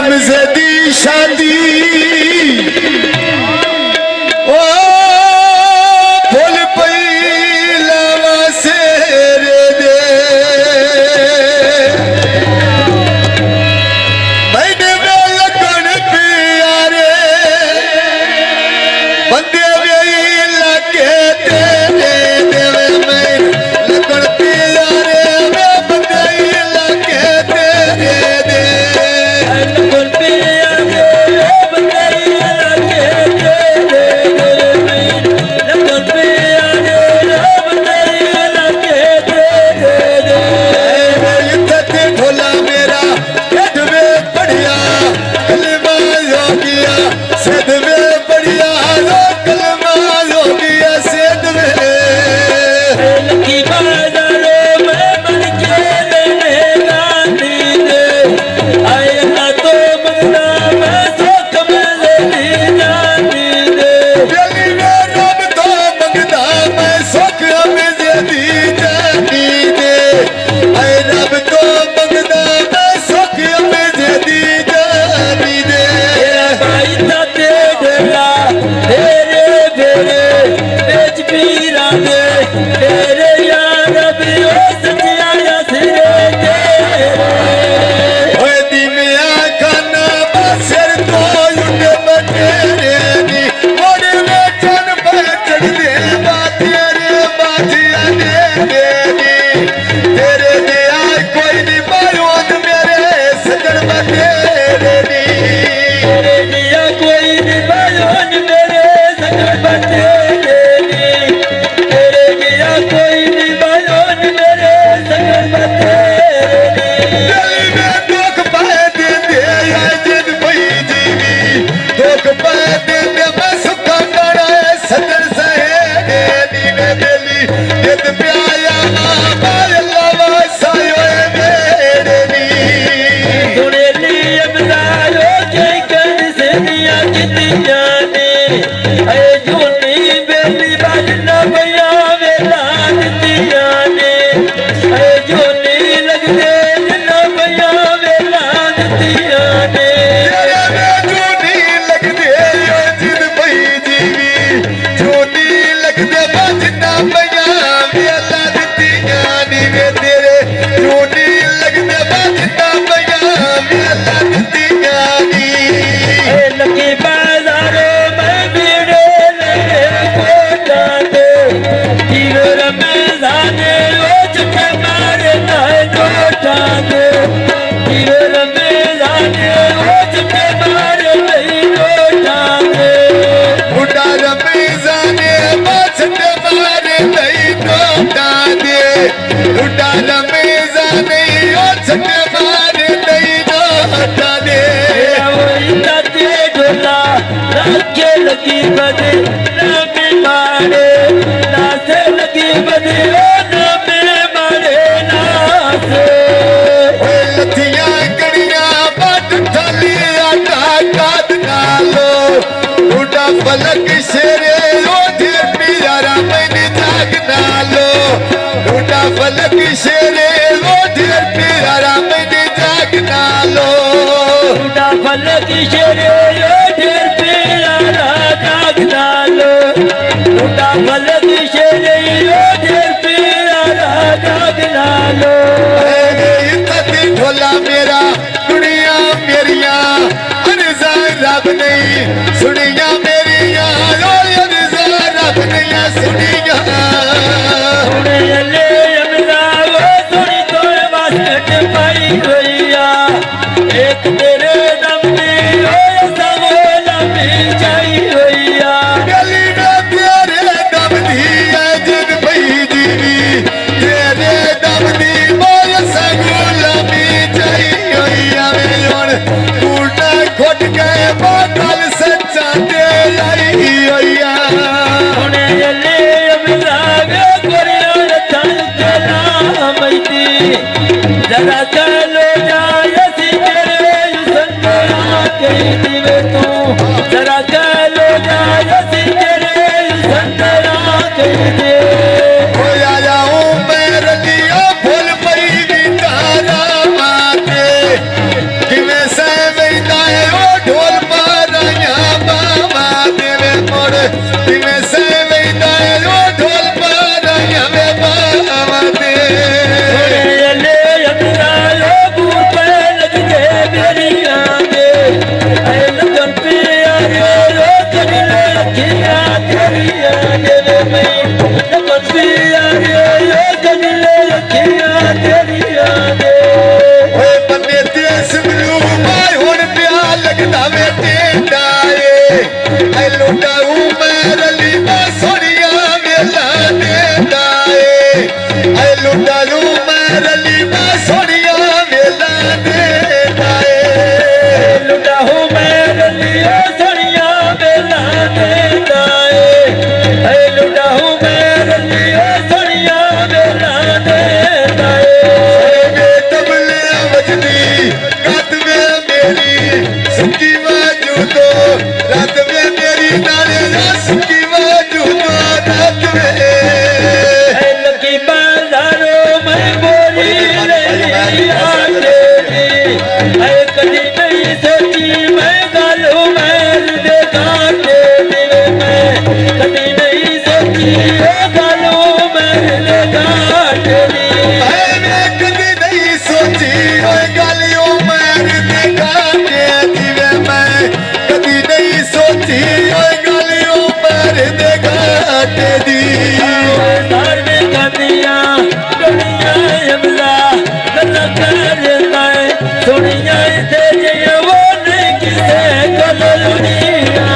हमसे दी शादी ओ फुल पीलावा से रे दे मैंने में लगन प्यारे बंदे वे लगे दे देवे मैं लगन प्यारे में बंदे लगे दे दे लगी बदे नामे मारे नासे लगी बदे नामे मारे नासे लथिया कड़िया बाट थाली आटा काद नालो उड़ा फलक शेरे ओ ढेर प्यारा मैंने जाग नालो उड़ा फलक शेरे ओ ढेर प्यारा मैंने जाग नालो उड़ा फलक शेरे ओ ढेर उड़ा फलक शेरे ओ ढेर प्यारा जाग नालो ढोला मेरा दुनिया मेरिया अनजा रब नहीं सुनिया मेरिया अनजा रब नहीं सुनिया ले अमरा वो थोड़ी तोड़ बास्केट पाई होइया एक तेरे दम में ओ सवोला मिल जाई होइया गली में तेरे दम दी है जिन भई जीवी तेरे दम दी बोल सगुला मिल जाई होइया मेरे टूटा घुट गए बादल सच्चा दे लाई होइया उन्हें ले अमरा वो कोरिया रतन के नाम दी जरा चलो ਐ ਲੁਟਾਊ ਮੈਂ ਰਲੀ ਮੈਂ ਸੋਹਣੀਆਂ ਵੇਲਾ ਦੇਂਦਾ ਏ ਐ ਲੁਟਾਊ ਮੈਂ ਰਲੀ ਮੈਂ ਸੋਹਣੀਆਂ ਵੇਲਾ ਦੇਂਦਾ ਏ ਲੁਟਾਹੂ ਮੈਂ ਰਲੀਆਂ ਸੋਹਣੀਆਂ ਵੇਲਾ ਦੇਂਦਾ ਏ ਐ ਲੁਟਾਹੂ ਮੈਂ ਰਲੀਆਂ ਸੋਹਣੀਆਂ ਵੇਲਾ ਦੇਂਦਾ ਏ ਵੇ ਤਬਲੇ ਵਜਦੀ ਗੱਦ ਵੇ ਮੇਰੀ ਸੁੱਕੀ ਵਾਜੂ ਤੋਂ ਰਾਤ ਵੇ ਮੇਰੀ ਨਾਲੇ ਸੁੱਕੀ ਵਾਜੂ ਤੋਂ ਰਾਤ ਵੇ ਐ ਲੱਗੀ ਬਾਜ਼ਾਰੋਂ ਮੈਂ ਬੋਰੀ ਲਈ ਆਟੇ ਦੀ ਐ ਕਦੀ ਨਹੀਂ ਸੋਚੀ ਮੈਂ ਗੱਲ ਉਮਰ ਦੇ ਕਾਟੇ ਦੀ ਵੇ ਮੈਂ ਕਦੀ ਨਹੀਂ ਸੋਚੀ ਉਹ ਗੱਲ ਉਮਰ ਦੇ ਕਾਟੇ ਦੀ ਐ ਮੈਂ ਕਦੀ ਨਹੀਂ ਸੋਚੀ ਓਏ ਗੱਲ ਉਮਰ ਦੇ ਕਾਟੇ ਦੀ ਵੇ ਮੈਂ ਕਦੀ ਨਹੀਂ ਸੋਚੀ ਓਏ ਗੱਲ ਉਮਰ ਦੇ ਕਾਟੇ ਦੀ ਸਾਰੇ ਕੰਦੀਆਂ ਦੁਨੀਆ ਅਮਲਾ ਗੱਲਾਂ ਕਰਦਾ ਏ ਸੁਣੀਆਂ ਤੇ ਜਿਉ ਨਹੀਂ ਕਿਸੇ ਕੋਲ ਦੁਨੀਆ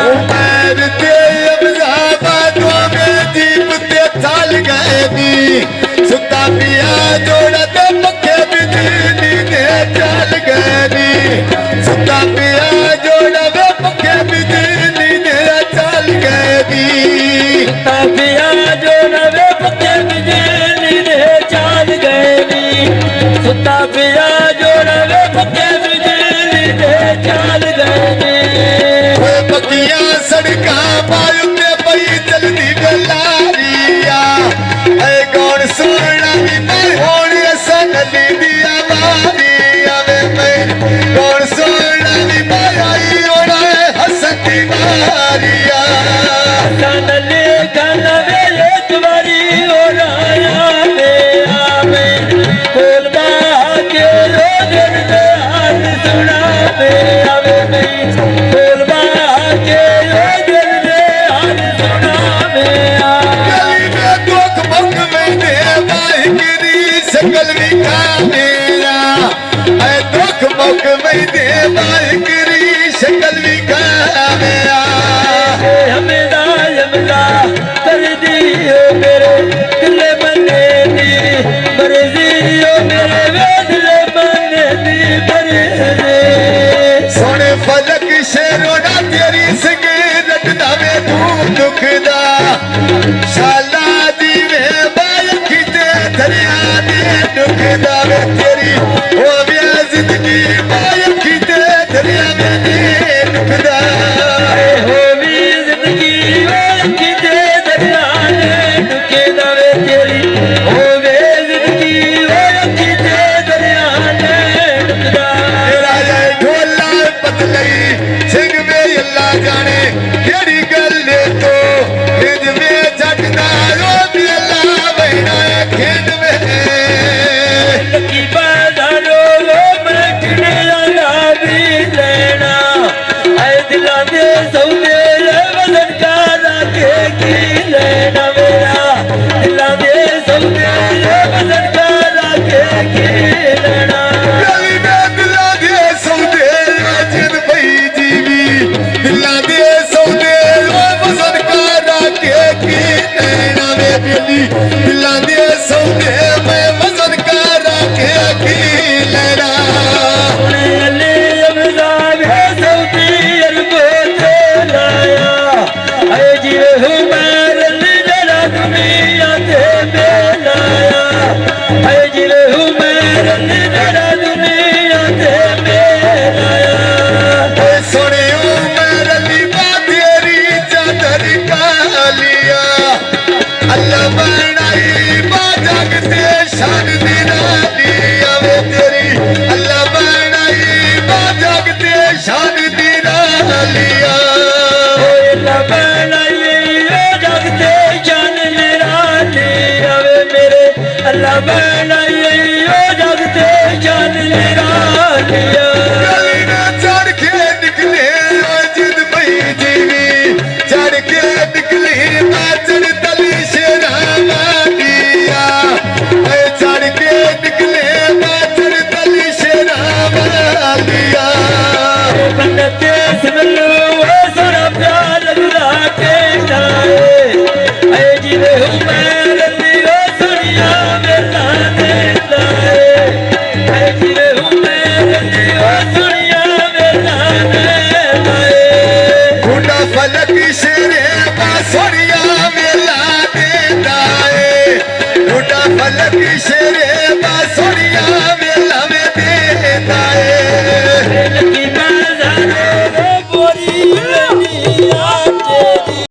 ਉਮਰ ਤੇ ਅਬਜ਼ਾਬਾ ਦੋਵੇਂ ਦੀਪ ਤੇ ਥਲ ਗਏ ਨੀ ਸੁੱਤਾ ਪਿਆ ਜੋੜਾ ਤੇ ਪੱਖੇ ਬਿਜਲੀ ਦੇ ਚੱਲ ਗਏ ਨੀ ਸੁੱਤਾ ਪਿਆ ਜੋੜਾ ਤੇ ਪੱਖੇ ਬਿਜਲੀ ਦੇ ਚੱਲ ਗਏ ਨੀ ਤਾਬਿਆ ਜੋ ਨਵੇਂ ਪੱਕੇ ਬਿਜਲੀ ਦੇ ਚਾਲ ਗਏ ਨੀ ਸੁੱਤਾ ਪਿਆ ਜੋ ਨਵੇਂ ਪੱਕੇ ਬਿਜਲੀ ਦੇ ਚਾਲ ਗਏ ਨੀ ਓਏ ਪੱਕੀਆਂ ਸੜਕਾਂ ਪਾਇਓ ਤੇ ਪਈ ਚਲਦੀ ਗਲਾਰੀਆ ਐ ਕੌਣ ਸੋਹਣਾ ਵੀ ਮੈਂ ਹੁਣ ਅਸਾਂ ਨਦੀ ਦੀਆਂ ਮਾਰੀਆਂ ਵੇ ਮੈਂ ਕੌਣ ਸੋਹਣਾ ਵੀ ਮੈਂ ਆਈ ਹੋਣਾ ਹਸਨ ਦੀ ਮਾਰੀਆ ਕਾਨਲੇ ਕਾਨਵੇ ਇੱਕ ਵਾਰੀ ਹੋਰਾਇਆ ਤੇ ਆਵੇ ਕੋਲ ਬਾ ਕੇ ਰੋਜ਼ ਦੇ ਹਾਲ ਸੁਣਾਵੇ ਆਵੇ ਨਹੀਂ ਕੋਲ ਬਾ ਕੇ ਰੋਜ਼ ਦੇ ਹਾਲ ਸੁਣਾਵੇ ਆ ਗਲੀ ਦੇ ਦੁੱਖ ਮੁੱਕ ਮੈਂਦੇ ਵਾਹਿਗੁਰੀ ਸ਼ਕਲ ਵਿਖਾ ਮੇਰਾ ਐ ਦੁੱਖ ਮੁੱਕ ਮੈਂਦੇ ਵਾਹਿਗੁਰੀ ਸ਼ਕਲ ਵਿਖਾ ਮੇਰਾ ਹਮੇਦਾ ਯਮਲਾ ਕਰਦੀ ਓ ਮੇਰੇ ਦਿਲ ਮਨੇ ਦੀ ਮਰਜ਼ੀ ਓ ਮੇਰੇ ਦਿਲ ਮਨੇ ਦੀ ਮਰਜ਼ੀ ਸੋਹਣੇ ਫਲਕ ਸ਼ੇਰੋੜਾ ਤੇਰੀ ਸਿਗਰਟ ਦਾ ਵੇ ਤੂੰ ਦੁਖਦਾ ਸ਼ਾਲਾ ਦੀ ਵੇ ਬਾਲਕੀ ਤੇ ਦਰਿਆ ਦੇ ਦੁਖਦਾ ਵੇ ਤੇਰੀ ਹੋ ਗਿਆ ਜ਼ਿੰਦਗੀ ਬਾਲਕੀ ਤੇ ਦਰਿਆ ਦੇ ਦੁਖਦਾ ਹੋਵੀ ਜ਼ਿੰਦਗੀ ਓ ਕਿਤੇ ਦਰਿਆ ਨੇ ਡੁਕੇ ਦਵੇ ਤੇਰੀ ਹੋਵੇ ਜ਼ਿੰਦਗੀ ਓ ਕਿਤੇ ਦਰਿਆ ਨੇ ਡੁਕਦਾ ਤੇਰਾ ਜੈ ਢੋਲਾ ਪਤਲਈ ਸਿੰਘ ਵੇ ਅੱਲਾ ਜਾਣੇ ਕਿਹੜੀ ਗੱਲ ਏ ਤੋ ਇੰਜ ਵੇ ਜੱਟ ਦਾ ਰੋਬ ਅੱਲਾ ਬਹਿਣਾ ਖੇਡ ਵੇ ਲੱਕੀ ਬਾਜ਼ਾਰੋ ਮੈਂ ਕਿਹੜਾ ਦਾ ਵੀ ਲੈਣਾ ਐ ਦਿਲਾਂ ਦੇ ਸੌਦੇ ਵਜ਼ਨ ਕਰਾ ਕੇ ਕੀ ਲੈਣਾ ਮੇਰਾ ਦਿਲਾਂ ਦੇ ਸੌਦੇ ਵਜ਼ਨ ਕਰਾ ਕੇ ਕੀ ਲੈਣਾ ਗਲੀ ਦੇ ਦਿਲਾਂ ਦੇ ਸੌਦੇ ਜਿੰਦ ਪਈ ਜੀਵੀ ਦਿਲਾਂ ਦੇ ਸੌਦੇ ਵਜ਼ਨ ਕਰਾ ਕੇ ਕੀ ਲੈਣਾ ਵੇ ਬੇਲੀ ਦਿਲਾਂ ਦੇ ਸੌਦੇ ਮੈਂ ਵਜ਼ਨ ਕਰਾ ਕੇ ਕੀ ਲੈਣਾ ਸੋਹਣੇ ਅੱਲੇ ਅਮਜ਼ਾਦ ਸੌਦੀ ਅਰਬੋ ਤੇ ਲਾਇਆ ਐ ਜਿਵੇਂ ਹੁਮਰ ਜਿਹੜਾ ਦੁਨੀਆ ਤੇ ਮਿਲਾਇਆ ਐ ਜਿਵੇਂ ਹੁਮਰ ਜਿਹੜਾ ਦੁਨੀਆ ਤੇ ਮਿਲਾਇਆ ਓਏ ਸੋਹਣਿਓ ਮੈਂ ਰਲੀ ਬਾ ਤੇਰੀ ਚਾਦਰ ਕਾਲੀਆ ਅੱਲਾ ਬਣਾਈ ਬਾ ਜਗ ਤੇ ਸ਼ਾਨ ਦੀ ਰਾਲੀਆ ਵੇ ਤੇਰੀ ਅੱਲਾ ਬਣਾਈ ਬਾ ਜਗ ਤੇ ਸ਼ਾਨ ਦੀ ਰਾਲੀਆ ਓਏ ਲਬਣਾਈ ਓ ਜਗ ਤੇ ਜਾਨ ਨਿਰਾਲੀ ਆਵੇ ਮੇਰੇ ਅੱਲਾ ਬਣਾਈ ਓ ਜਗ ਤੇ ਜਾਨ ਨਿਰਾਲੀ ਗਲੀ ਨਾ ਚੜ ਕੇ ਨਿਕਲੇ ਓਏ ਜਿੰਦ ਪਈ ਜੀਵੀ ਚੜ ਕੇ ਨਿਕਲੀ ਮੈਂ ਚੜ ਤਲੀ ਸ਼ੇਰਾਂ ਵਾਲੀਆ ਓਏ ਚੜ ਕੇ ਨਿਕਲੇ ਮੈਂ ਚੜ ਤਲੀ ਸ਼ੇਰਾਂ ਵਾਲੀਆ ਬੰਦੇ ਸਿਮਲੂ ਓ ਸੁਣ ਮੈਂ ਰੰਦੀਓ ਸੁਣੀਆਂ ਵੇਲਾਂ ਦੇ ਲਾਏ ਐ ਜਿਵੇਂ ਹੂੰ ਮੈਂ ਰੰਦੀਓ ਸੁਣੀਆਂ ਵੇਲਾਂ ਦੇ ਲਾਏ ਮੁੰਡਾ ਫਲਕ ਸ਼ੇਰੇ ਬਾਸੁਰੀਆਂ ਵੇਲਾ ਦੇਂਦਾ ਏ ਮੁੰਡਾ ਫਲਕ ਸ਼ੇਰੇ